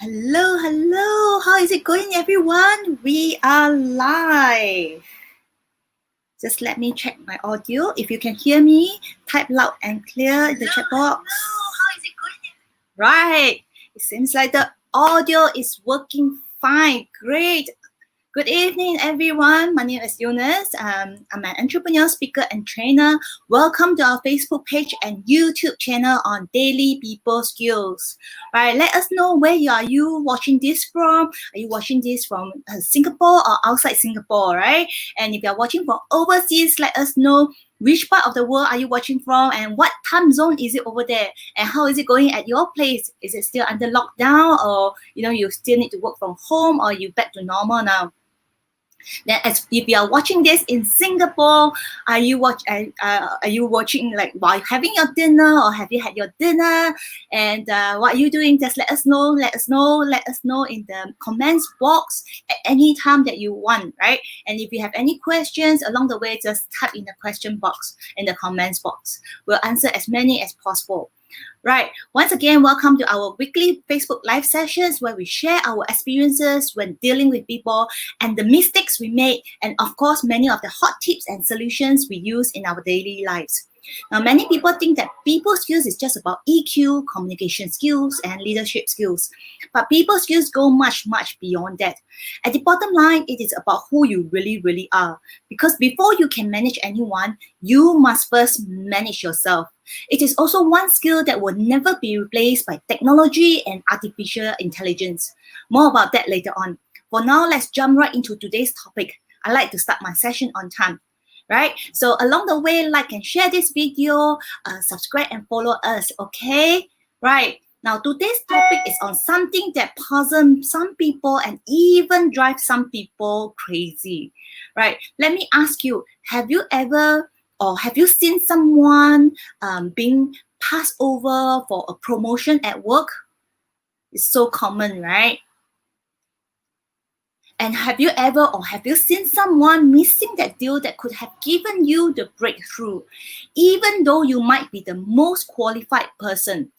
Hello, hello. How is it going, everyone? We are live. Just let me check my audio. If you can hear me, type loud and clear in the chat box. Hello, how is it going? Right. It seems like the audio is working fine. Great. Good evening, everyone. My name is Eunice. I'm an entrepreneur, speaker, and trainer. Welcome to our Facebook page and YouTube channel on Daily People Skills. Right, let us know where you watching this from. Are you watching this from Singapore or outside Singapore, right? And if you're watching from overseas, let us know which part of the world are you watching from and what time zone is it over there and how is it going at your place? Is it still under lockdown or you still need to work from home or you back to normal now? Then, as if you are watching this in Singapore, are you watching like while having your dinner, or have you had your dinner? And what are you doing? Just let us know. Let us know in the comments box at any time that you want, right? And if you have any questions along the way, just type in the question box in the comments box. We'll answer as many as possible. Right. Once again, welcome to our weekly Facebook Live sessions where we share our experiences when dealing with people and the mistakes we made, and of course, many of the hot tips and solutions we use in our daily lives. Now, many people think that people skills is just about EQ, communication skills, and leadership skills. But people skills go much, much beyond that. At the bottom line, it is about who you really, really are. Because before you can manage anyone, you must first manage yourself. It is also one skill that will never be replaced by technology and artificial intelligence. More about that later on. For now, let's jump right into today's topic. I like to start my session on time. Right? So along the way, like and share this video, subscribe and follow us, okay? Right. Now, today's topic is on something that puzzles some people and even drives some people crazy. Right? Let me ask you, have you ever or have you seen someone being passed over for a promotion at work? It's so common, right? And have you ever or have you seen someone missing that deal that could have given you the breakthrough, even though you might be the most qualified person?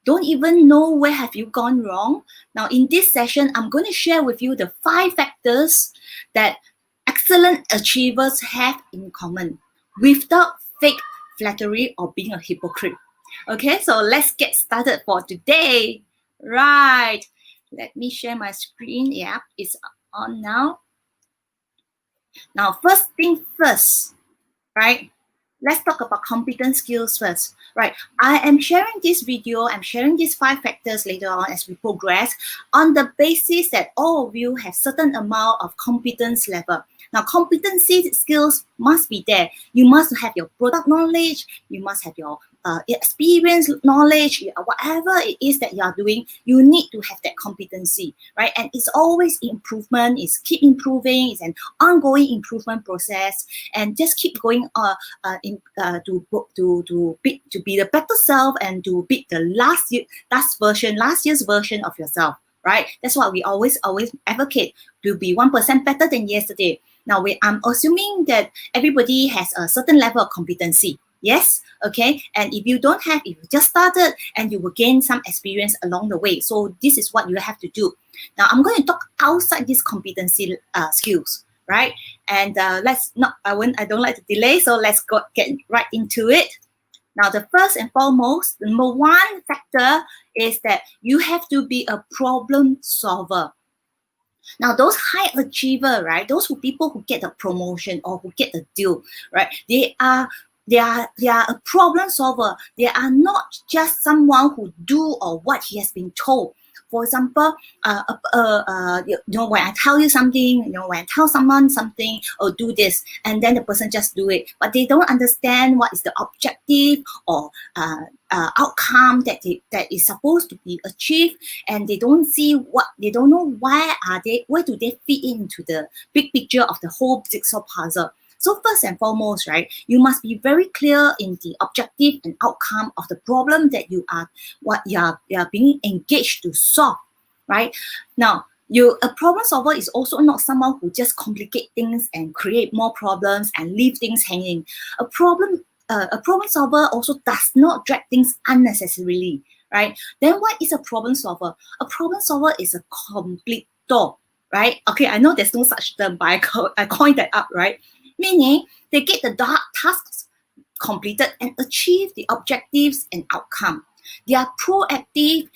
Don't even know where have you gone wrong. Now, in this session, I'm going to share with you the 5 factors that excellent achievers have in common without fake flattery or being a hypocrite. Okay, so let's get started for today. Right. Let me share my screen. Yeah, it's on now. Now, first thing first, right? Let's talk about competence skills first, right? I am sharing this video, I'm sharing these 5 factors later on as we progress on the basis that all of you have certain amount of competence level. Now, competency skills must be there. You must have your product knowledge, you must have your experience knowledge, whatever it is that you are doing, you need to have that competency, right? And it's always improvement, it's keep improving, it's an ongoing improvement process, and just keep going to be the better self and to beat the last year's version of yourself, right? That's what we always advocate, to be 1% better than yesterday. Now, I'm assuming that everybody has a certain level of competency. Yes, okay. And if you don't have, if you just started, and you will gain some experience along the way. So this is what you have to do. Now, I'm going to talk outside these competency skills, right? And I don't like to delay, so let's get right into it. Now, the first and foremost, the number 1 factor is that you have to be a problem solver. Now, those high achiever, right? Those people who get a promotion or who get a deal, right? They are a problem solver. They are not just someone who do or what he has been told. For example, when I tell you something, when I tell someone something, or do this, and then the person just do it, but they don't understand what is the objective or outcome that is supposed to be achieved, and they don't know where do they fit into the big picture of the whole jigsaw puzzle. So first and foremost, right, you must be very clear in the objective and outcome of the problem that you are being engaged to solve, right? Now, a problem solver is also not someone who just complicate things and create more problems and leave things hanging. A problem solver also does not drag things unnecessarily, right? Then what is a problem solver? A problem solver is a completor, right? Okay, I know there's no such term, but I coined that up, right? Meaning they get the tasks completed and achieve the objectives and outcome. They are proactive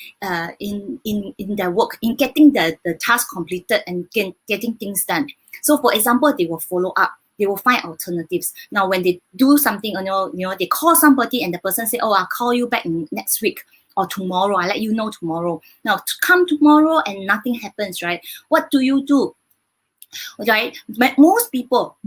in their work, in getting the task completed and getting things done. So for example, they will follow up. They will find alternatives. Now, when they do something, they call somebody and the person say, oh, I'll call you back next week or tomorrow. I'll let you know tomorrow. Now, to come tomorrow and nothing happens, right? What do you do? Right? Most people,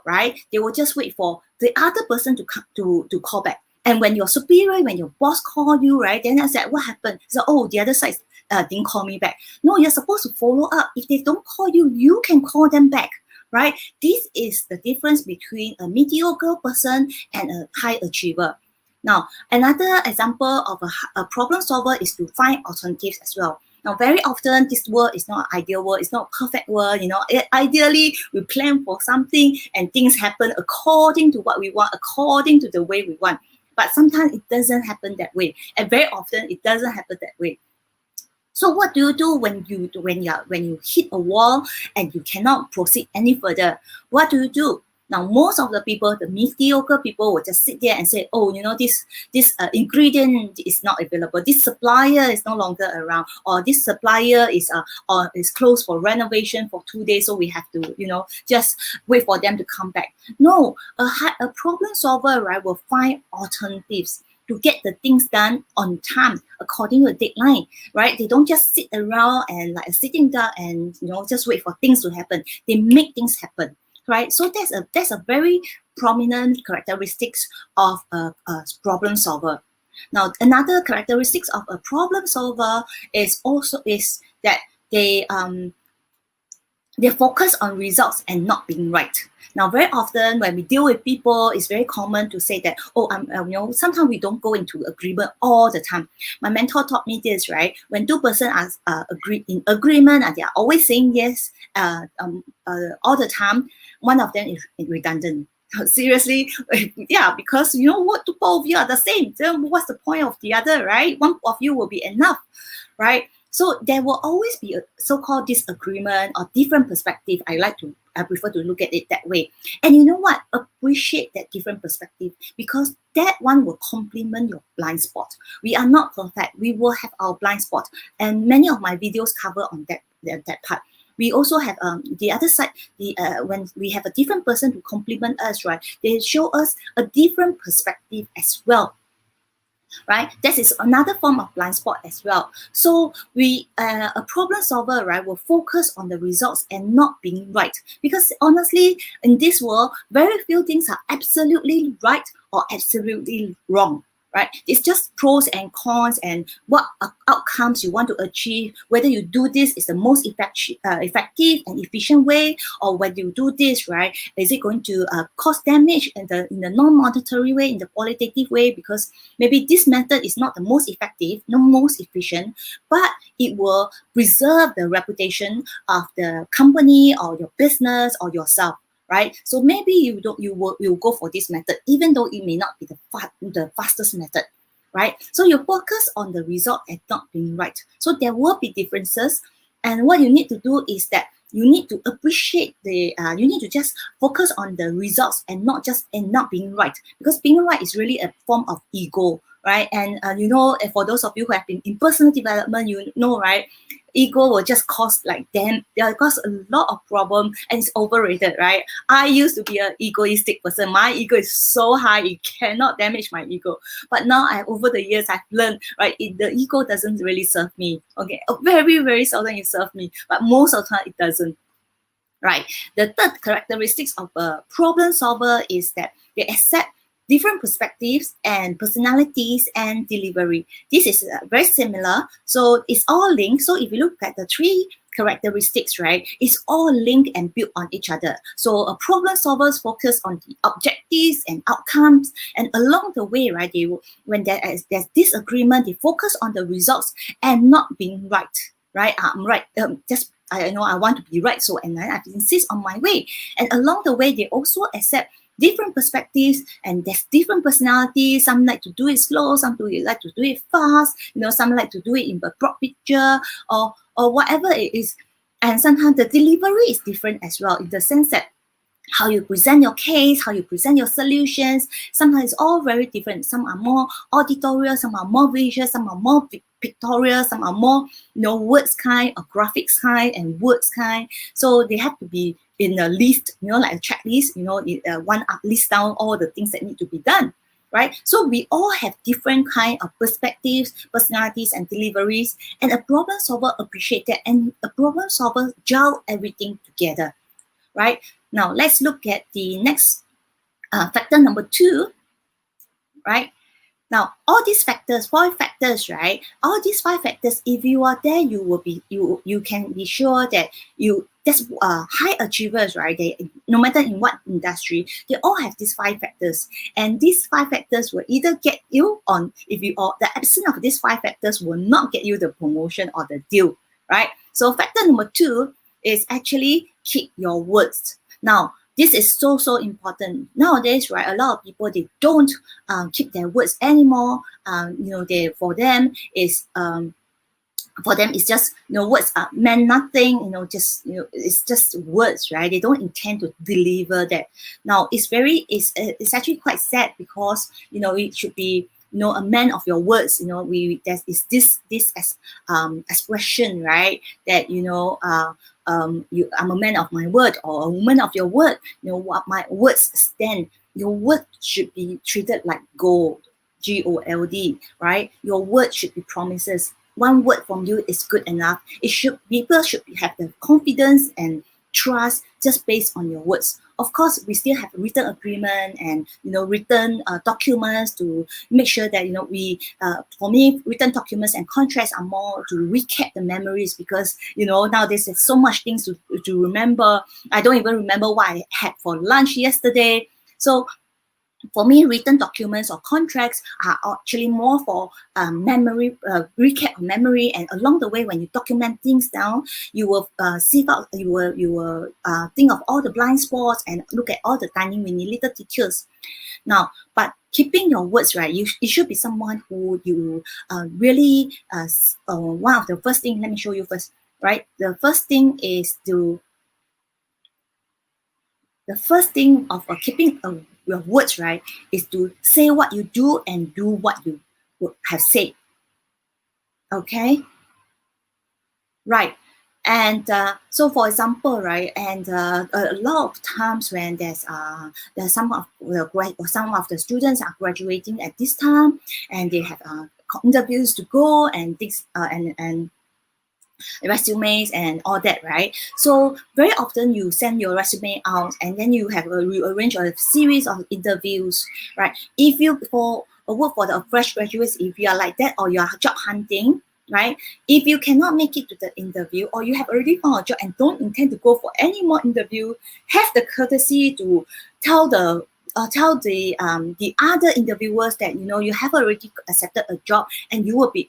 right? They will just wait for the other person to come to call back. And when your superior, when your boss call you, right? Then I said, what happened? So, oh, the other side didn't call me back. No, you're supposed to follow up. If they don't call you, you can call them back, right? This is the difference between a mediocre person and a high achiever. Now, another example of a problem solver is to find alternatives as well. Now, very often, this world is not an ideal world. It's not a perfect world. Ideally, we plan for something and things happen according to what we want, according to the way we want. But sometimes it doesn't happen that way. And very often, it doesn't happen that way. So what do you do when you hit a wall and you cannot proceed any further? What do you do? Now, most of the people, the mediocre people, will just sit there and say, oh, this ingredient is not available. This supplier is no longer around, or this supplier is closed for renovation for 2 days, so we have to, just wait for them to come back. No, a problem solver, right, will find alternatives to get the things done on time according to the deadline, right? They don't just sit around and like a sitting duck and just wait for things to happen. They make things happen. Right, so that's a very prominent characteristics of a problem solver. Now, another characteristics of a problem solver is that they focus on results and not being right. Now, very often when we deal with people, it's very common to say that, sometimes we don't go into agreement all the time. My mentor taught me this, right? When two persons are in agreement and they are always saying yes all the time, one of them is redundant. Seriously, yeah, because what, both of you are the same. Then what's the point of the other, right? One of you will be enough, right? So there will always be a so-called disagreement or different perspective. I prefer to look at it that way. And you know what? Appreciate that different perspective, because that one will complement your blind spot. We are not perfect. We will have our blind spot. And many of my videos cover on that part. We also have the other side, when we have a different person to complement us, right? They show us a different perspective as well. Right, that is another form of blind spot as well. So a problem solver, right, will focus on the results and not being right, because honestly, in this world, very few things are absolutely right or absolutely wrong. Right, it's just pros and cons and what outcomes you want to achieve. Whether you do this is the most effective and efficient way, or whether you do this, right, is it going to cause damage in the non-monetary way, in the qualitative way? Because maybe this method is not the most effective, not most efficient, but it will preserve the reputation of the company or your business or yourself. Right, so maybe you will go for this method, even though it may not be the fastest method, right? So you focus on the result and not being right. So there will be differences, and what you need to do is that you need to appreciate you need to just focus on the results and not being right, because being right is really a form of ego, right? And for those of you who have been in personal development, right? Ego will just cause cause a lot of problem, and it's overrated, right? I used to be an egoistic person. My ego is so high, it cannot damage my ego. But now, over the years, I've learned, right, the ego doesn't really serve me. Okay, very, very seldom it serves me, but most of the time it doesn't. Right. The third characteristics of a problem solver is that they accept different perspectives and personalities and delivery. This is very similar. So it's all linked. So if you look at the three characteristics, right, it's all linked and built on each other. So a problem solvers focus on the objectives and outcomes, and along the way, right, when there's disagreement, they focus on the results and not being right. Right, I'm right. I want to be right, and I insist on my way. And along the way, they also accept different perspectives, and there's different personalities. Some like to do it slow, some like to do it fast, some like to do it in a broad picture, or whatever it is. And sometimes the delivery is different as well, in the sense that how you present your case, how you present your solutions. Sometimes it's all very different. Some are more auditorial, some are more visual, some are more pictorial, some are more, words kind or graphics kind and words kind. So they have to be in a list, like a checklist, one up list down all the things that need to be done. Right? So we all have different kind of perspectives, personalities, and deliveries, and a problem solver appreciates that, and a problem solver gel everything together. Right? Now, let's look at the next factor number 2, right? Now, all these factors, 5 factors, right? All these 5 factors, if you are there, you can be sure that that's high achievers, right? They, no matter in what industry, they all have these 5 factors, and these 5 factors will either get you on, the absence of these 5 factors will not get you the promotion or the deal, right? So factor number 2 is actually keep your words. Now, this is so important nowadays, right? A lot of people, they don't keep their words anymore. For them it's just, words meant nothing. It's just words, right? They don't intend to deliver that. Now, it's actually quite sad, because it should be a man of your words. There is this expression, right? That I'm a man of my word, or a woman of your word. What my words stand. Your word should be treated like gold, GOLD, right? Your word should be promises. One word from you is good enough. People should have the confidence and trust just based on your words. Of course, we still have written agreement and written documents to make sure that for me, written documents and contracts are more to recap the memories, because nowadays there's so much things to remember. I don't even remember what I had for lunch yesterday. So for me, written documents or contracts are actually more for memory, recap of memory. And along the way, when you document things down, you will sieve out, you will think of all the blind spots and look at all the tiny, little details. Now, but keeping your words, right? You should be someone who you really. One of the first thing, let me show you first, right? The first thing of keeping your words, right, is to say what you do and do what you have said. Okay, right. And so, for example, right, and a lot of times when there's some of the students are graduating at this time, and they have interviews to go and things and resumes and all that, right? So very often you send your resume out, and then you arrange a series of interviews, right? If you work for the fresh graduates, if you are like that, or you are job hunting, right? If you cannot make it to the interview, or you have already found a job and don't intend to go for any more interview, have the courtesy to tell the other interviewers that you have already accepted a job, and you won't be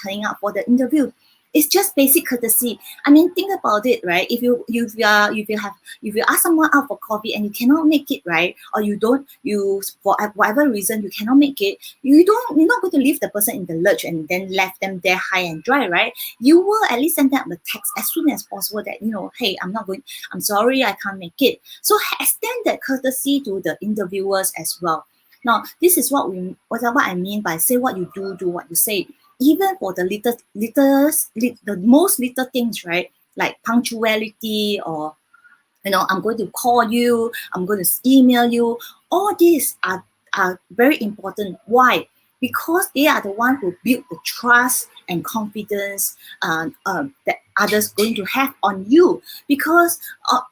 turning up for the interview. It's just basic courtesy. I mean, think about it, right? If you ask someone out for coffee and you cannot make it, right? Or for whatever reason you cannot make it, you're not going to leave the person in the lurch and then left them there high and dry, right? You will at least send them a text as soon as possible that hey, I'm sorry, I can't make it. So extend that courtesy to the interviewers as well. Now, this is what I mean by say what you do what you say. Even for the the most little things, right? Like punctuality, or I'm going to call you, I'm going to email you. All these are very important. Why? Because they are the one who build the trust and confidence that others going to have on you. Because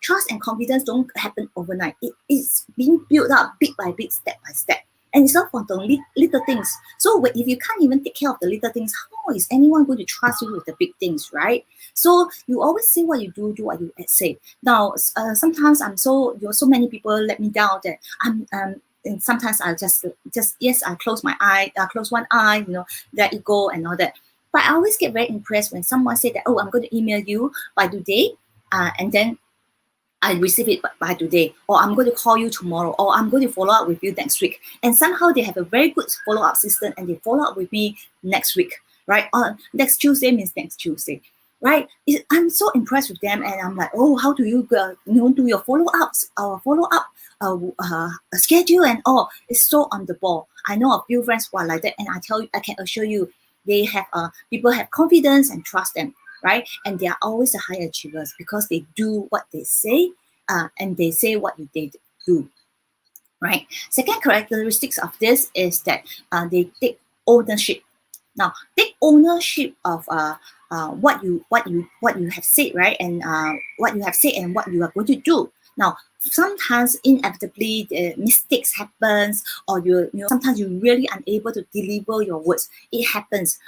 trust and confidence don't happen overnight. It's being built up bit by bit, step by step. And it's not for the little things. So if you can't even take care of the little things, how is anyone going to trust you with the big things, right? So you always say what you do what you say. Now, sometimes so many people let me down that and sometimes I just yes, I close one eye, let it go and all that. But I always get very impressed when someone say that, oh, I'm going to email you by today, and then I receive it by today, or I'm going to call you tomorrow, or I'm going to follow up with you next week. And somehow they have a very good follow-up system, and they follow up with me next week, right? Next Tuesday means next Tuesday, right? I'm so impressed with them, and I'm like, oh, how do you do your follow-ups, follow-up schedule and all? It's so on the ball. I know a few friends who are like that, and I can assure you, they have people have confidence and trust them, right? And they are always the high achievers because they do what they say, and they say what they do, right? Second characteristics of this is that they take ownership. Now, take ownership of what you have said, right? And what you have said and what you are going to do. Now, sometimes inevitably mistakes happens, or you know sometimes you're really unable to deliver your words. It happens.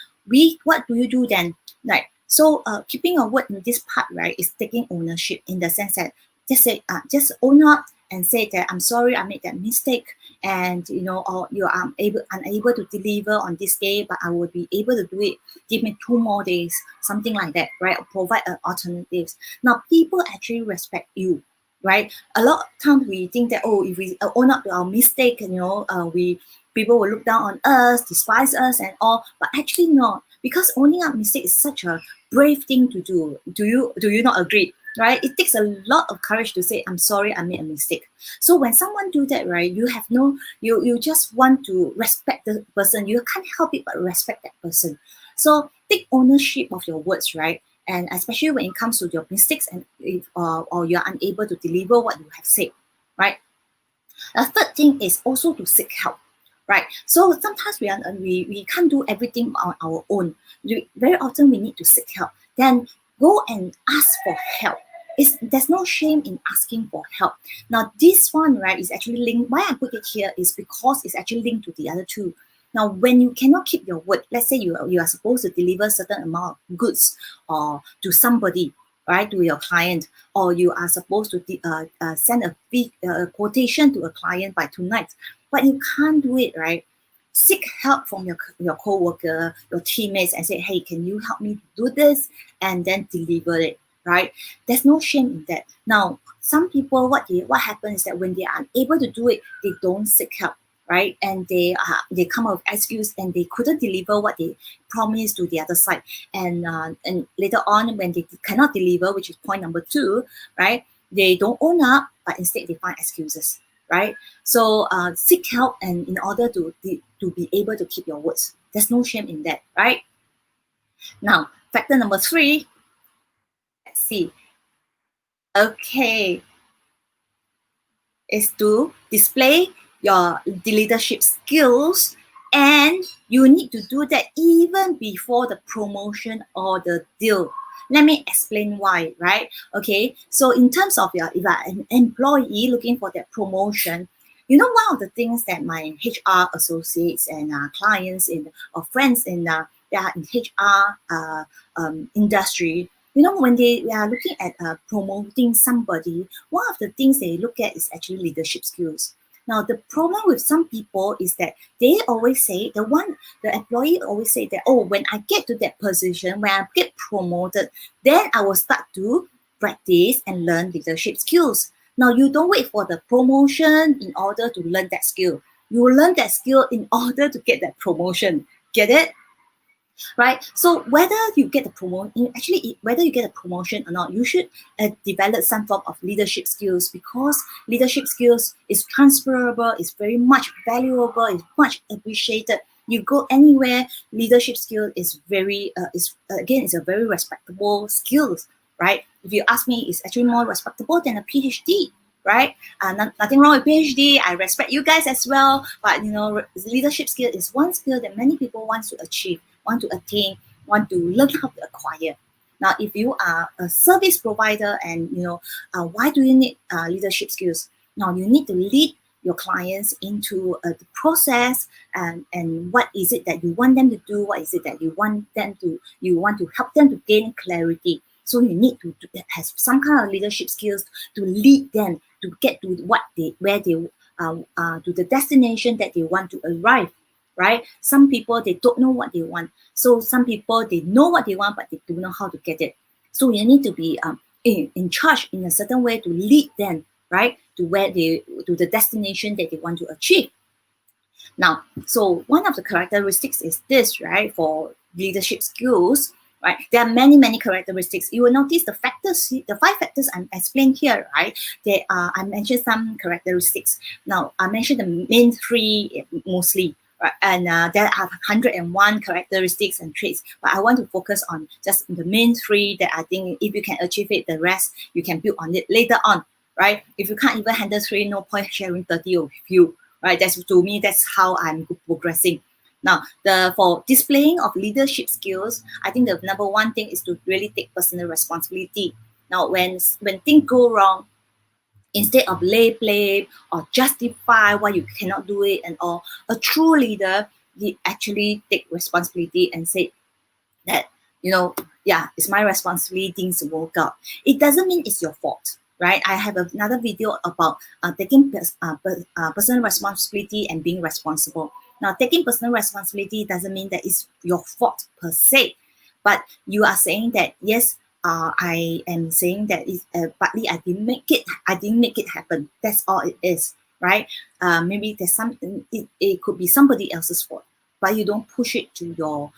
What do you do then? Right. So keeping your word in this part, right, is taking ownership in the sense that just own up and say that I'm sorry, I made that mistake, and or you are unable to deliver on this day, but I will be able to do it. Give me 2 more days, something like that, right? Or provide alternatives. Now, people actually respect you, right? A lot of times we think that, oh, if we own up to our mistake, people will look down on us, despise us, and all. But actually, not, because owning up mistake is such a brave thing to do. Do you not agree? Right? It takes a lot of courage to say, I'm sorry, I made a mistake. So when someone do that, right, you just want to respect the person. You can't help it but respect that person. So take ownership of your words, right? And especially when it comes to your mistakes, and if or you're unable to deliver what you have said, right? The third thing is also to seek help, right? So sometimes we can't do everything on our own. Very often we need to seek help. Then go and ask for help. There's no shame in asking for help. Now, this one, right, is actually linked. Why I put it here is because it's actually linked to the other two. Now, when you cannot keep your word, let's say you are supposed to deliver certain amount of goods or to somebody, right, to your client, or you are supposed to send a big quotation to a client by tonight, but you can't do it, right? Seek help from your co-worker, your teammates, and say, hey, can you help me do this? And then deliver it, right? There's no shame in that. Now, some people, what happens is that when they are unable to do it, they don't seek help, right? And they come up with excuse, and they couldn't deliver what they promised to the other side. And later on, when they cannot deliver, which is point number 2, right? They don't own up, but instead they find excuses, right? So seek help, and in order to be able to keep your words. There's no shame in that, right? Now, factor number 3. Let's see. Okay, is to display the leadership skills, and you need to do that even before the promotion or the deal. Let me explain why, right? Okay, so in terms of if you are an employee looking for that promotion, one of the things that my HR associates and clients or friends in that are in HR industry, when they are looking at promoting somebody, one of the things they look at is actually leadership skills. Now, the problem with some people is that they always say, the employee always say that, oh, when I get to that position, when I get promoted, then I will start to practice and learn leadership skills. Now, you don't wait for the promotion in order to learn that skill. You will learn that skill in order to get that promotion. Get it? Right? So whether you get the promotion, whether you get a promotion or not, you should develop some form of leadership skills, because leadership skills is transferable, is very much valuable, is much appreciated. You go anywhere, leadership skill is very is a very respectable skills, right? If you ask me, it's actually more respectable than a PhD, right? Nothing wrong with PhD. I respect you guys as well, but leadership skill is one skill that many people want to achieve, want to attain, want to learn how to acquire. Now, if you are a service provider, and why do you need leadership skills? Now, you need to lead your clients into the process, and what is it that you want them to do? What is it that you want to help them to gain clarity? So you need to have some kind of leadership skills to lead them to get to to the destination that they want to arrive. Right? Some people, they don't know what they want. So some people, they know what they want, but they don't know how to get it. So you need to be in charge in a certain way to lead them, right, to the destination that they want to achieve. Now, so one of the characteristics is this, right, for leadership skills, right? There are many characteristics. You will notice the factors, the 5 factors I'm explained here, right? I mentioned some characteristics. Now, I mentioned the main 3 mostly, right? And there are 101 characteristics and traits, but I want to focus on just the main 3 that I think if you can achieve it, the rest you can build on it later on, right? If you can't even handle 3, no point sharing 30 with you. Right, that's to me, that's how I'm progressing. Now, for displaying of leadership skills, I think the number 1 thing is to really take personal responsibility. Now, when things go wrong, instead of lay blame or justify why you cannot do it and all, a true leader, he actually take responsibility and say that, yeah, it's my responsibility, things to work out. It doesn't mean it's your fault, right? I have another video about taking personal responsibility and being responsible. Now, taking personal responsibility doesn't mean that it's your fault per se, but you are saying that, yes, I am saying that it's partly I didn't make it happen. That's all it is, right? Maybe there's something, it could be somebody else's fault, but you don't push it to your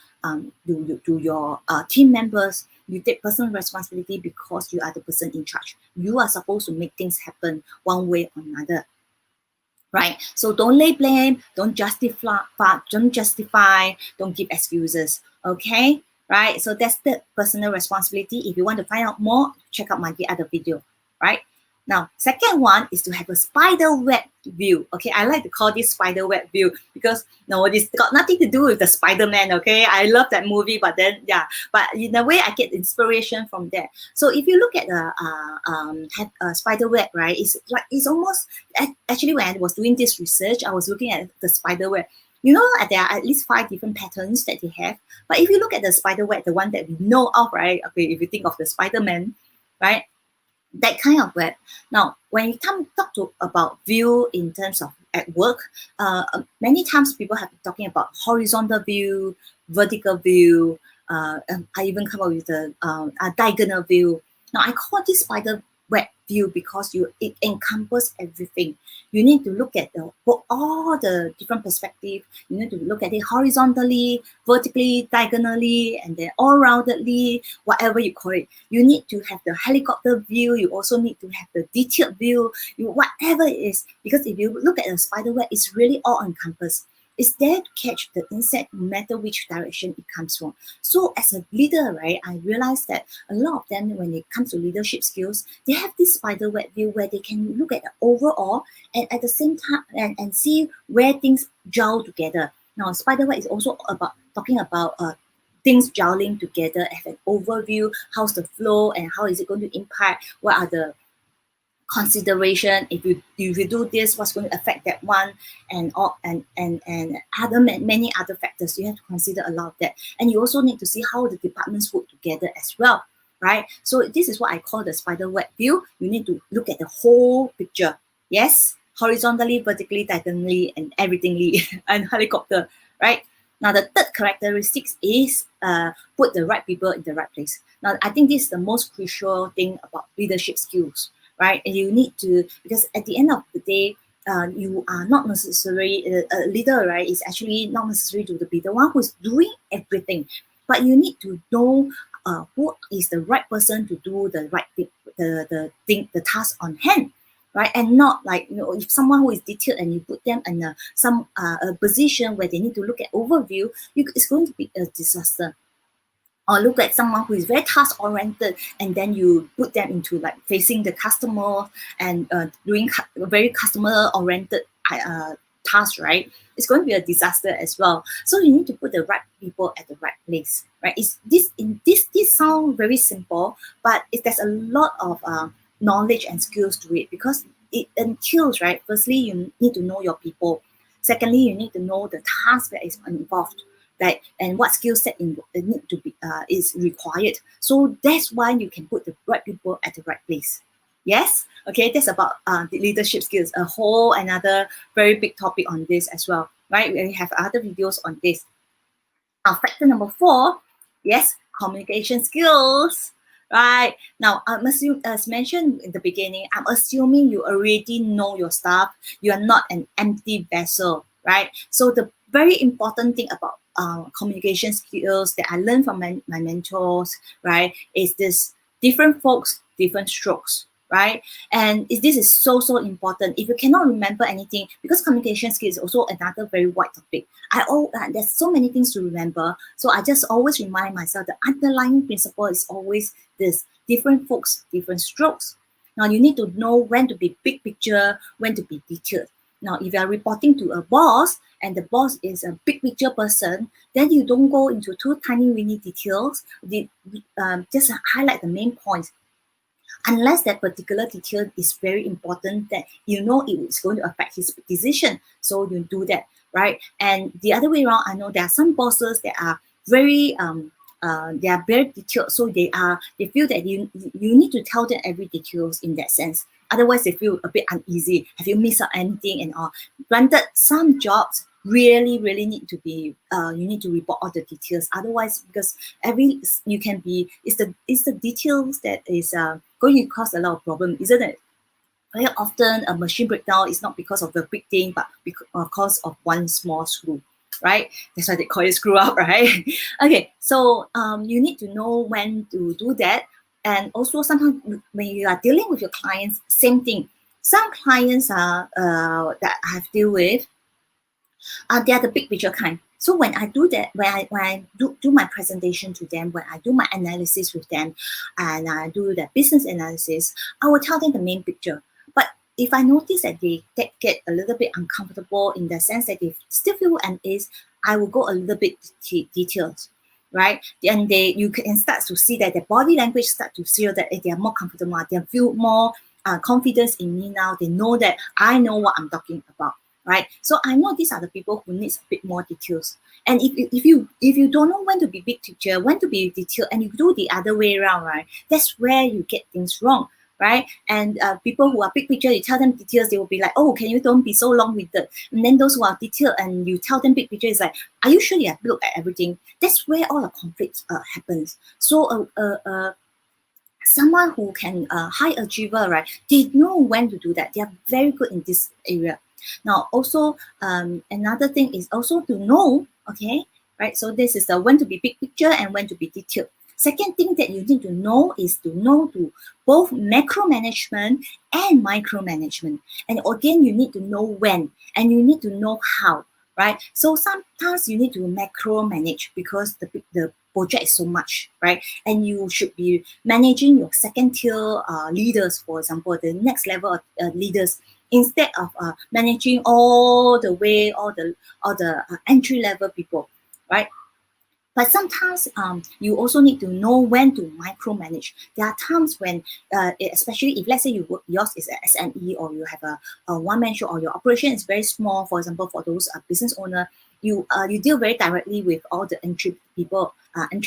team members. You take personal responsibility because you are the person in charge. You are supposed to make things happen one way or another, right? So don't lay blame, don't justify, don't give excuses, okay? Right? So that's the personal responsibility. If you want to find out more, check out my other video, right? Now, second one is to have a spider web view. Okay, I like to call this spider web view because no, this got nothing to do with the Spider-Man. Okay, I love that movie, but then yeah, but in a way I get inspiration from there. So if you look at a spider web, right, it's almost actually when I was doing this research, I was looking at the spider web. You know, there are at least 5 different patterns that they have. But if you look at the spider web, the one that we know of, right? Okay, if you think of the Spider-Man, right? That kind of web. Now, when you talk about view in terms of at work, many times people have been talking about horizontal view, vertical view. I even come up with a diagonal view. Now, I call this spider web view because it encompasses everything. You need to look at all the different perspectives. You need to look at it horizontally, vertically, diagonally, and then all-roundedly, whatever you call it. You need to have the helicopter view. You also need to have the detailed view, whatever it is. Because if you look at a spider web, it's really all-encompassed. It's there to catch the insect no matter which direction it comes from. So as a leader, right, I realized that a lot of them, when it comes to leadership skills, they have this spider web view where they can look at the overall and at the same time and see where things gel together. Now, spider web is also about talking about things gelling together as an overview. How's the flow and how is it going to impact? What are the consideration? If you do this, what's going to affect that one, and many other factors. You have to consider a lot of that, and you also need to see how the departments work together as well, right? So this is what I call the spider web view. You need to look at the whole picture. Yes, horizontally, vertically, diagonally, and everythingly, and helicopter, right? Now, the third characteristics is put the right people in the right place. Now, I think this is the most crucial thing about leadership skills, right? And you need to, because at the end of the day, you are not necessarily a leader, right? It's actually not necessary to be the one who's doing everything, but you need to know who is the right person to do the right thing, the task on hand, right? And not like, if someone who is detailed and you put them in a position where they need to look at overview, it's going to be a disaster. Or look at someone who is very task oriented and then you put them into like facing the customer and doing very customer oriented tasks, right? It's going to be a disaster as well. So you need to put the right people at the right place, right? This sounds very simple, but there's a lot of knowledge and skills to it, because it entails, right? Firstly, you need to know your people. Secondly, you need to know the task that is involved, right? And what skill set need to be is required. So that's why you can put the right people at the right place. Yes? Okay, that's about the leadership skills, a whole another very big topic on this as well, right? We have other videos on this. Factor number 4, yes, communication skills, right? Now, I'm assuming, as mentioned in the beginning, I'm assuming you already know your stuff. You are not an empty vessel, right? So the very important thing about communication skills that I learned from my mentors, right, is this: different folks, different strokes, right? And this is so important. If you cannot remember anything, because communication skills is also another very wide topic. There's so many things to remember. So I just always remind myself the underlying principle is always this: different folks, different strokes. Now you need to know when to be big picture, when to be detailed. Now, if you are reporting to a boss and the boss is a big picture person, then you don't go into too tiny, weeny details. Just highlight the main points. Unless that particular detail is very important that you know it is going to affect his decision. So you do that, right? And the other way around, I know there are some bosses that are very they are very detailed, so they feel that you need to tell them every details in that sense. Otherwise, they feel a bit uneasy. Have you missed out anything and all? Granted, some jobs really need to be you need to report all the details. Otherwise, because you can be it's the details that is going to cause a lot of problem, isn't it? Very often a machine breakdown is not because of the big thing, but because of one small screw, right? That's why they call it screw up, right? Okay, so you need to know when to do that. And also sometimes when you are dealing with your clients, same thing. Some clients that I have dealt with, they are the big picture kind. So when I do that, when I do my presentation to them, when I do my analysis with them, and I do the business analysis, I will tell them the main picture. But if I notice that they get a little bit uncomfortable in the sense that they still feel unease, I will go a little bit details, right? And you can start to see that their body language start to feel that they are more comfortable, they feel more confidence in me now. They know that I know what I'm talking about. Right, so I know these are the people who needs a bit more details. And if you don't know when to be big picture, when to be detailed, and you do the other way around, right, that's where you get things wrong, right? And people who are big picture, you tell them details, they will be like, oh, can you don't be so long-winded? And then those who are detailed and you tell them big picture, is like, are you sure you have looked at everything? That's where all the conflicts happens. So someone who can high achiever, right, they know when to do that. They are very good in this area. Now, also, another thing is also to know, okay, right? So this is the when to be big picture and when to be detailed. Second thing that you need to know is to know to both macro management and micromanagement. And again, you need to know when and you need to know how, right? So sometimes you need to macro manage because the project is so much, right? And you should be managing your second tier leaders, for example, the next level of leaders, instead of managing all the entry level people, right? But sometimes you also need to know when to micromanage. There are times when, especially if let's say yours is an SME or you have a one-man show or your operation is very small, for example, for those business owner, you deal very directly with all the entry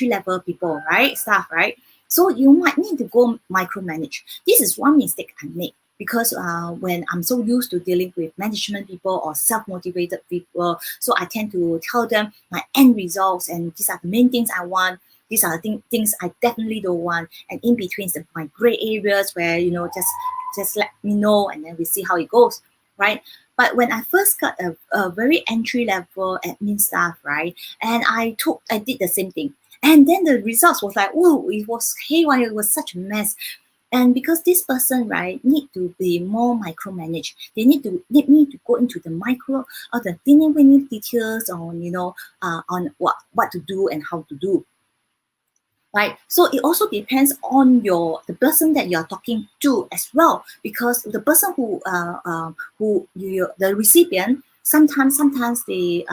level people, right? Staff, right? So you might need to go micromanage. This is one mistake I made. Because when I'm so used to dealing with management people or self-motivated people, so I tend to tell them my end results and these are the main things I want. These are the things I definitely don't want. And in between is my gray areas where, just let me know and then we see how it goes, right? But when I first got a very entry-level admin staff, right, and I did the same thing. And then the results was like, oh, it was haywire, it was such a mess. And because this person, right, need to be more micromanaged, they need me to go into the micro or the tiny details on, on what to do and how to do. Right. So it also depends on the person that you are talking to as well, because the person the recipient, sometimes they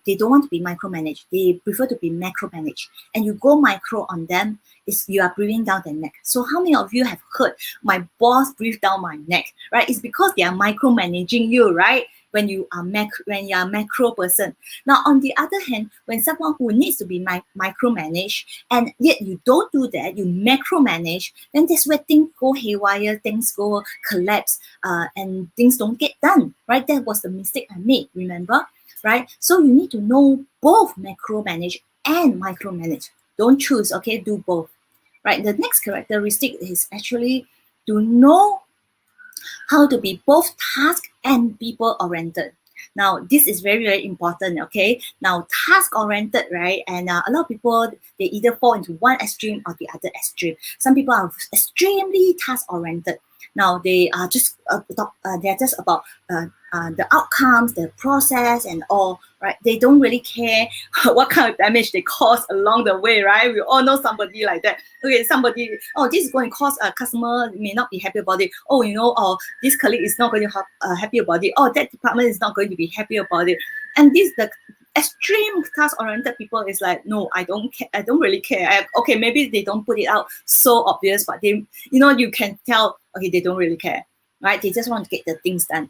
they don't want to be micromanaged. They prefer to be macro managed. And you go micro on them, you are breathing down their neck. So how many of you have heard my boss breathe down my neck? Right? It's because they are micromanaging you, right? When you are a macro person. Now, on the other hand, when someone who needs to be micromanaged and yet you don't do that, you macromanage, then that's where things go haywire, things go collapse, and things don't get done, right? That was the mistake I made, remember? Right? So you need to know both macromanage and micromanage. Don't choose, okay? Do both. right? The next characteristic is actually to know how to be both task and people oriented. Now, this is very, very important, okay? Now, task oriented, right? And a lot of people, they either fall into one extreme or the other extreme. Some people are extremely task oriented. Now, they are just they're just about the outcomes, the process, and all, right? They don't really care what kind of damage they cause along the way, right? We all know somebody like that. Okay, somebody, oh, this is going to cause a customer may not be happy about it. Oh, oh, this colleague is not going to have happy about it. Oh, that department is not going to be happy about it. And the extreme task-oriented people is like, no, I don't care. I don't really care. Okay, maybe they don't put it out so obvious, but they, you can tell, okay, they don't really care, right? They just want to get the things done.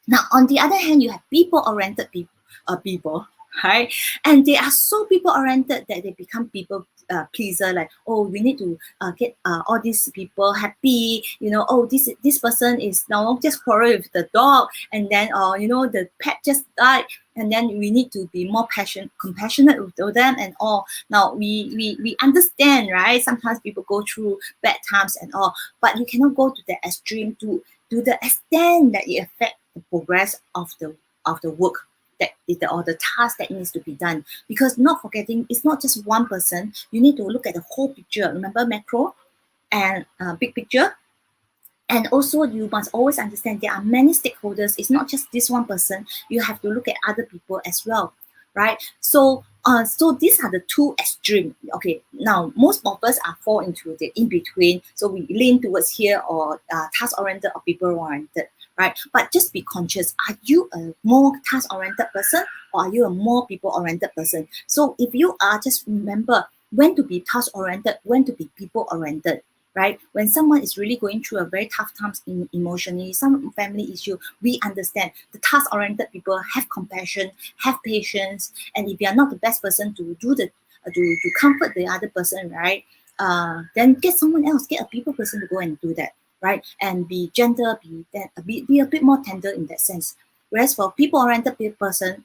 Now, on the other hand, you have people-oriented people, right? And they are so people-oriented that they become people pleaser. Like, oh, we need to get all these people happy. Oh, this person is now just quarrel with the dog, and then the pet just died, and then we need to be more compassionate with them and all. Now we understand, right? Sometimes people go through bad times and all, but you cannot go to the extreme to the extent that it affects the progress of the work or the task that needs to be done. Because not forgetting, it's not just one person. You need to look at the whole picture. Remember macro and big picture. And also, you must always understand there are many stakeholders. It's not just this one person. You have to look at other people as well, right? So these are the two extremes. Okay, now most of us are fall into the in between. So we lean towards here or task oriented or people oriented, right? But just be conscious: are you a more task oriented person or are you a more people oriented person? So if you are, just remember when to be task oriented, when to be people oriented. Right? When someone is really going through a very tough times emotionally, some family issue, we understand. The task-oriented people have compassion, have patience, and if you are not the best person to do to comfort the other person, right? Then get someone else, get a people person to go and do that, right? And be gentle, be a bit more tender in that sense. Whereas for people-oriented person,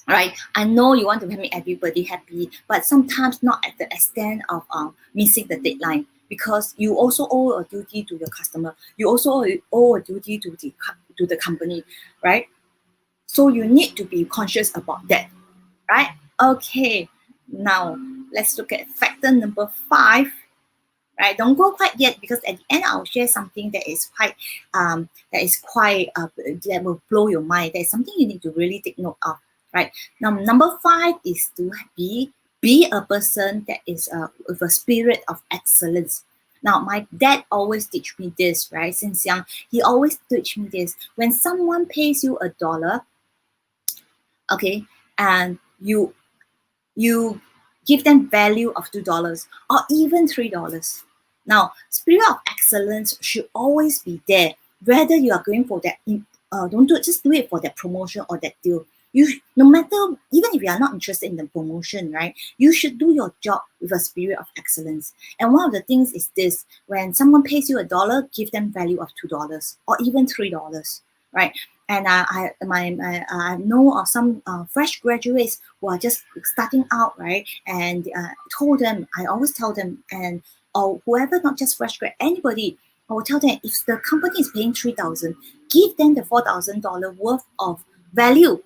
right, I know you want to make everybody happy, but sometimes not at the extent of missing the deadline, because you also owe a duty to your customer. You also owe a duty to the company, right? So you need to be conscious about that, right? Okay, now let's look at factor number 5. Right, don't go quite yet, because at the end I'll share something that is quite that will blow your mind. That is something you need to really take note of. Right, now number 5 is to be a person that is with a spirit of excellence. Now my dad always teach me this, right? Since young, he always teach me this: when someone pays you $1, okay, and you give them value of $2 or even $3. Now, spirit of excellence should always be there, whether you are going for that. Don't just do it for that promotion or that deal. No matter, even if you are not interested in the promotion, right? You should do your job with a spirit of excellence. And one of the things is this: when someone pays you $1, give them value of $2 or even $3, right? And I know of some fresh graduates who are just starting out, right? And I always tell them, and or whoever, not just fresh grad, anybody, I will tell them, if the company is paying $3,000, give them the $4,000 worth of value.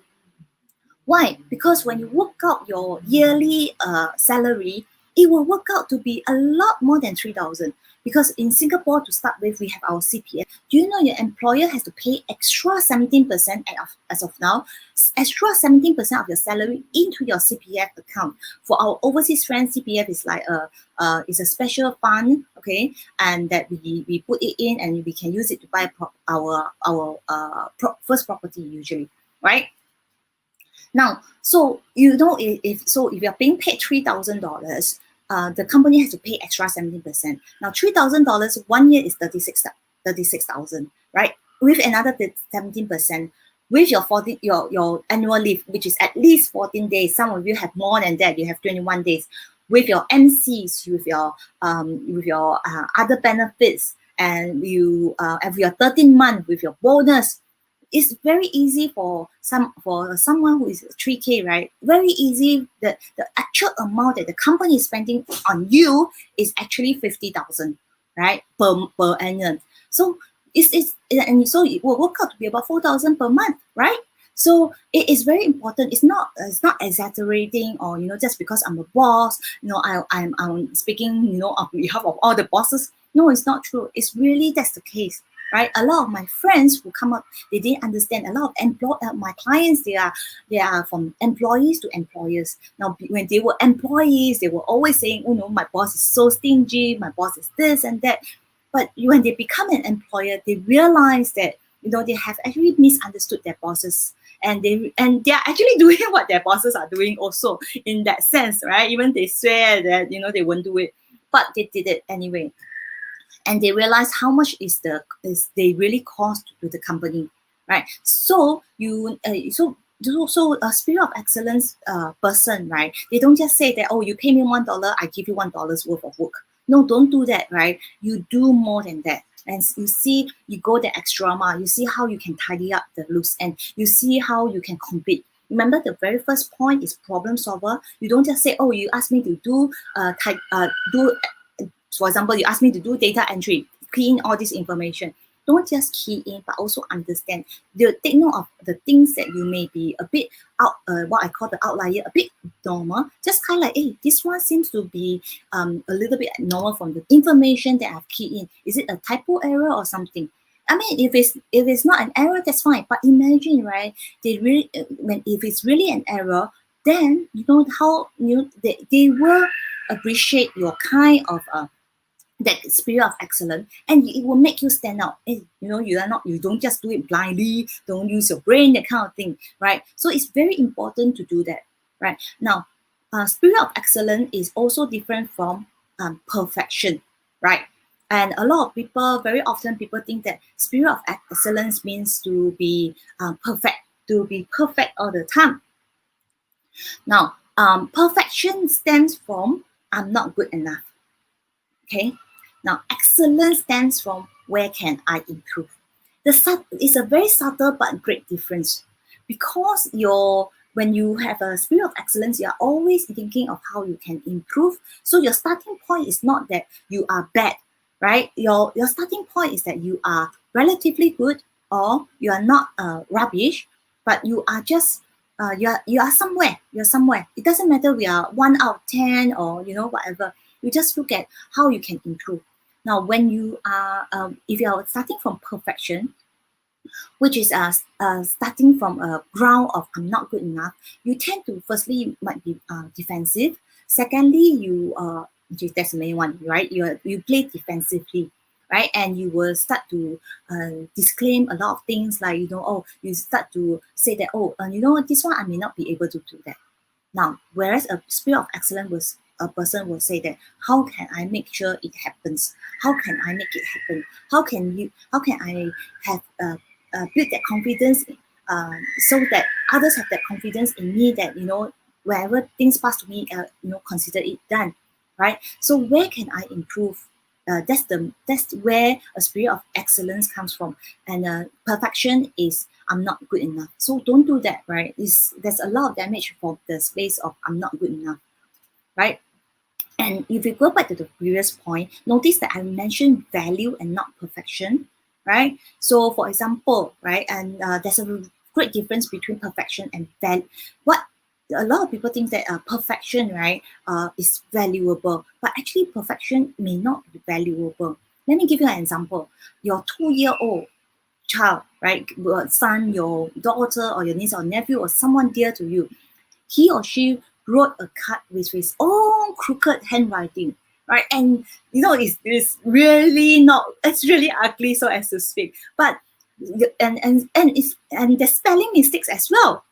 Why? Because when you work out your yearly salary, it will work out to be a lot more than $3,000. Because in Singapore, to start with, we have our CPF. Do you know your employer has to pay extra 17% as of now, extra 17% of your salary into your CPF account? For our overseas friends, CPF is like is a special fund, okay, and that we put it in and we can use it to buy our first property usually, right? Now, so if you're being paid $3,000, the company has to pay extra 17%. Now, $3,000 1 year is 36,000, right? With another 17%, with your annual leave, which is at least 14 days. Some of you have more than that. You have 21 days. With your MCs, with your other benefits, and you have your 13 month with your bonus. it's very easy for someone who is 3K, right? Very easy. The actual amount that the company is spending on you is actually 50,000, right, per annum. So and so it will work out to be about 4,000 per month, right? So it is very important. It's not exaggerating, or just because I'm a boss, I'm speaking on behalf of all the bosses. No, it's not true. It's really that's the case, right? A lot of my friends who come up, they didn't understand. A lot of my clients, they are from employees to employers. Now, when they were employees, they were always saying, my boss is so stingy, my boss is this and that. But when they become an employer, they realize that they have actually misunderstood their bosses, and they are actually doing what their bosses are doing also in that sense, right? Even they swear that they won't do it, but they did it anyway, and they realize how much is they really cost to the company, right? So so a spirit of excellence person, right? They don't just say that, oh, you pay me $1, I give you $1 worth of work. No, don't do that, right? You do more than that. And you go the extra mile. You see how you can tidy up the loose end. You see how you can compete. Remember, the very first point is problem solver. You don't just say, oh, you ask me to do for example, you ask me to do data entry, key in all this information. Don't just key in, but also understand. Take note of the things that you may be a bit out, what I call the outlier, a bit normal. Just highlight, hey, this one seems to be a little bit normal from the information that I've keyed in. Is it a typo error or something? I mean, if it's not an error, that's fine. But imagine, right? If it's really an error, then how they will appreciate your kind of that spirit of excellence, and it will make you stand out. Hey, you don't just do it blindly, don't use your brain, that kind of thing, right? So it's very important to do that, right? Now, spirit of excellence is also different from perfection, right? And a lot of people, very often people think that spirit of excellence means to be perfect all the time. Now, perfection stems from I'm not good enough. Okay. Now, excellence stems from where can I improve. It's a very subtle but great difference, because when you have a spirit of excellence, you are always thinking of how you can improve. So your starting point is not that you are bad, right? Your starting point is that you are relatively good, or you are not rubbish, but you are just you are somewhere. You're somewhere. It doesn't matter we are 1 out of 10 or whatever. You just look at how you can improve. Now, when you are, if you are starting from perfection, which is starting from a ground of I'm not good enough, you tend to, firstly, you might be defensive. Secondly, that's the main one, right? You play defensively, right? And you will start to disclaim a lot of things, like, you start to say that, this one I may not be able to do that. Now, whereas a spirit of excellence a person will say that, how can I make sure it happens? How can I make it happen? How can I have build that confidence so that others have that confidence in me that, wherever things pass to me, consider it done, right? So where can I improve? That's where a spirit of excellence comes from. And perfection is I'm not good enough. So don't do that, right? There's a lot of damage for the space of I'm not good enough, right? And if you go back to the previous point, notice that I mentioned value and not perfection, right? So for example, right, and there's a great difference between perfection and value. What a lot of people think that perfection, right, is valuable, but actually perfection may not be valuable. Let me give you an example. Your 2-year-old child, right, your son, your daughter, or your niece or nephew, or someone dear to you, he or she wrote a card with his own crooked handwriting, right? And it's really not, it's really ugly, so as to speak. But and there's spelling mistakes as well,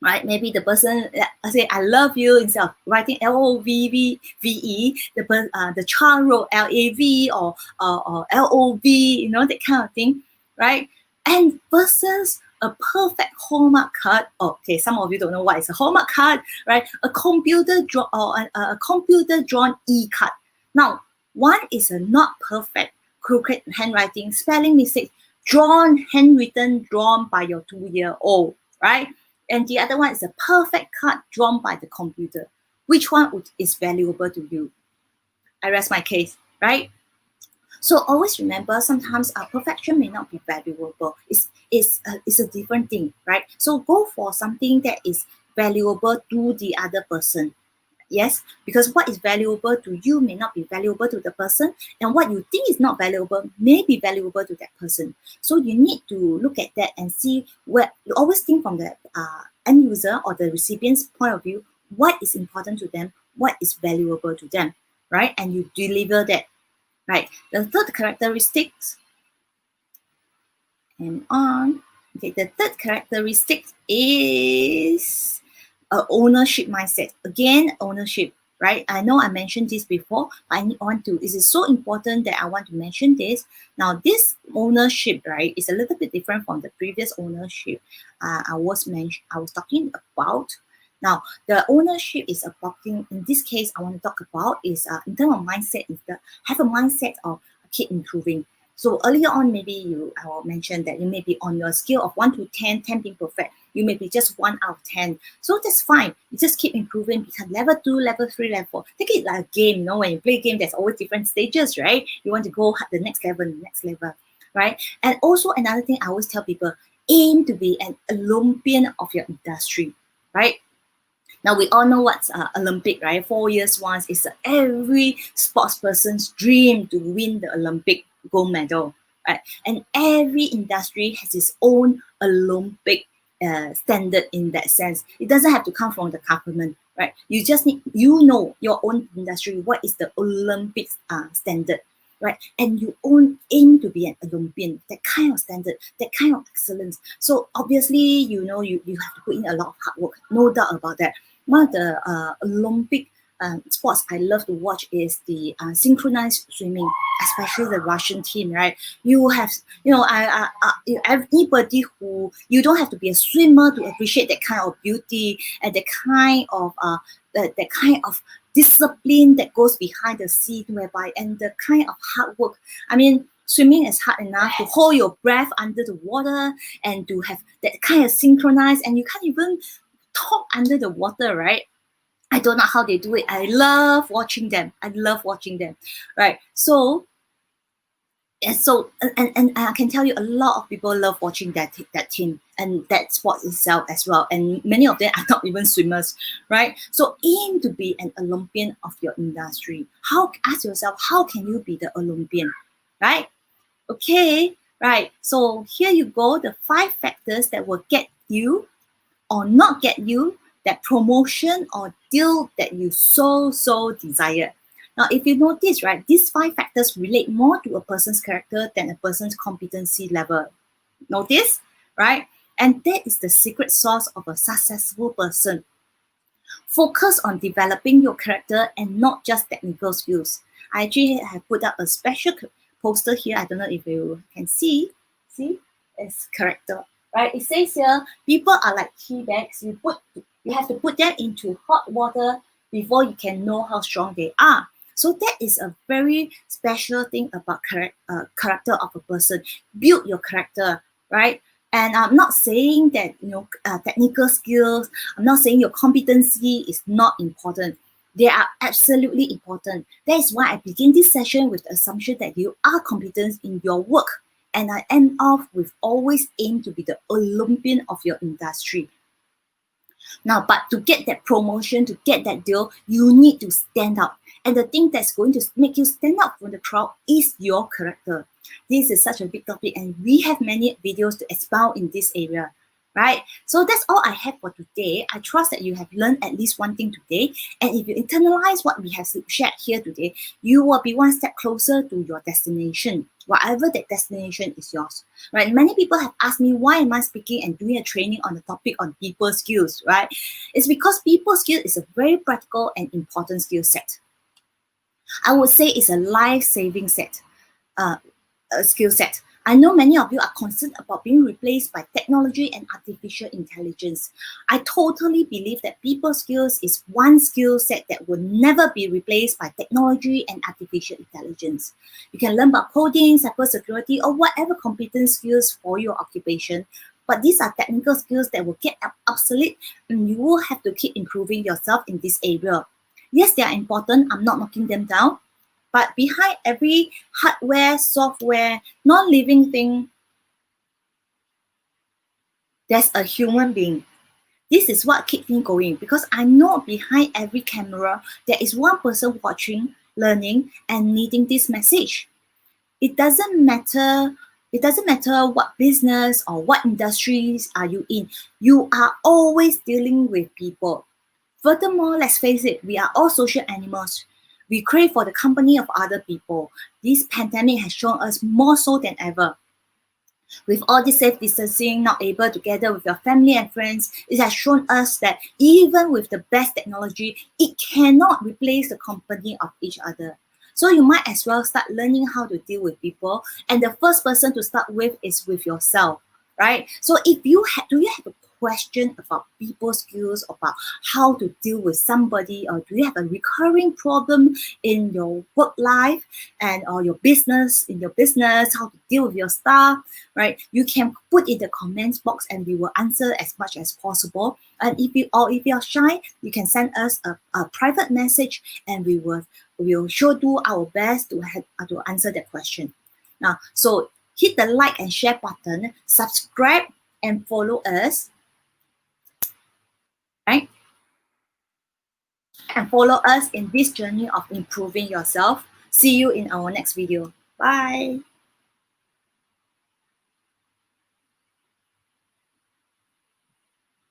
right? Maybe the person say I love you instead of writing LOVVE. The child wrote LAV or LOV, that kind of thing, right? And versus a perfect Hallmark card. Okay, some of you don't know what is a Hallmark card, right? A computer drawn e-card. Now, one is a not perfect, crooked handwriting, spelling mistakes, handwritten, drawn by your 2-year-old, right? And the other one is a perfect card drawn by the computer. Which one is valuable to you? I rest my case, right? So always remember, sometimes perfection may not be valuable. It's a different thing, right? So go for something that is valuable to the other person. Yes, because what is valuable to you may not be valuable to the person, and what you think is not valuable may be valuable to that person. So you need to look at that and see where you always think from the end user or the recipient's point of view, what is important to them, what is valuable to them, right? And you deliver that, right? The third characteristics, and on. Okay, the third characteristic is ownership mindset. Again, ownership, right? I know I mentioned this before, but I want to, this is so important that I want to mention this. Now, this ownership, right, is a little bit different from the previous ownership I was talking about. Now, the ownership is about, in this case, I want to talk about is in terms of mindset, is have a mindset of keep improving. So earlier on, maybe I will mention that you may be on your scale of 1 to 10, 10 being perfect. You may be just 1 out of 10. So that's fine. You just keep improving, become level 2, level 3, level 4. Take it like a game. You know, when you play a game, there's always different stages, right? You want to go the next level, right? And also another thing I always tell people, aim to be an Olympian of your industry, right? Now, we all know what's Olympic, right? 4 years once. It's every sports person's dream to win the Olympic gold medal, right? And every industry has its own Olympic standard in that sense. It doesn't have to come from the government, right? You just need, your own industry, what is the Olympic standard, right? And you aim to be an Olympian, that kind of standard, that kind of excellence. So obviously, you have to put in a lot of hard work, no doubt about that. One of the Olympic sports I love to watch is the synchronized swimming, especially the Russian team, right? You have, anybody who, you don't have to be a swimmer to appreciate that kind of beauty and the kind of discipline that goes behind the scene, whereby, and the kind of hard work. I mean, swimming is hard enough to hold your breath under the water and to have that kind of synchronized, and you can't even talk under the water, right? I don't know how they do it. I love watching them. Right? So, and I can tell you, a lot of people love watching that team and that sport itself as well. And many of them are not even swimmers, right? So aim to be an Olympian of your industry. Ask yourself, how can you be the Olympian, right? Okay, right. So here you go, the 5 factors that will get you or not get you that promotion or deal that you so desire. Now, if you notice, right, these 5 factors relate more to a person's character than a person's competency level. Notice, right? And that is the secret sauce of a successful person. Focus on developing your character and not just technical skills. I actually have put up a special poster here. I don't know if you can see. See, it's character. Right, it says here, people are like tea bags. You have to put them into hot water before you can know how strong they are. So that is a very special thing about character of a person. Build your character, right? And I'm not saying that technical skills. I'm not saying your competency is not important. They are absolutely important. That is why I begin this session with the assumption that you are competent in your work. And I end off with always aim to be the Olympian of your industry. Now, but to get that promotion, to get that deal, you need to stand out. And the thing that's going to make you stand out from the crowd is your character. This is such a big topic, and we have many videos to expound in this area, right? So that's all I have for today. I trust that you have learned at least one thing today. And if you internalize what we have shared here today, you will be one step closer to your destination, whatever that destination is yours, right? Many people have asked me, why am I speaking and doing a training on the topic on people skills, right? It's because people skills is a very practical and important skill set. I would say it's a life-saving skill set. I know many of you are concerned about being replaced by technology and artificial intelligence. I totally believe that people skills is one skill set that will never be replaced by technology and artificial intelligence. You can learn about coding, cybersecurity, or whatever competence skills for your occupation. But these are technical skills that will get obsolete, and you will have to keep improving yourself in this area. Yes, they are important. I'm not knocking them down. But behind every hardware, software, non-living thing, there's a human being. This is what keeps me going because I know behind every camera, there is one person watching, learning, and needing this message. It doesn't matter. It doesn't matter what business or what industries are you in. You are always dealing with people. Furthermore, let's face it, we are all social animals. We crave for the company of other people. This pandemic has shown us more so than ever. With all this safe distancing, not able to gather with your family and friends, it has shown us that even with the best technology, it cannot replace the company of each other. So you might as well start learning how to deal with people. And the first person to start with is with yourself, right? So if you do you have a question about people skills, about how to deal with somebody, or do you have a recurring problem in your work life and or your business, how to deal with your staff, right? You can put in the comments box and we will answer as much as possible. And if you're shy, you can send us a private message and we'll sure do our best to answer that question. Now, so hit the like and share button, subscribe and follow us, right? And follow us in this journey of improving yourself. See you in our next video. Bye.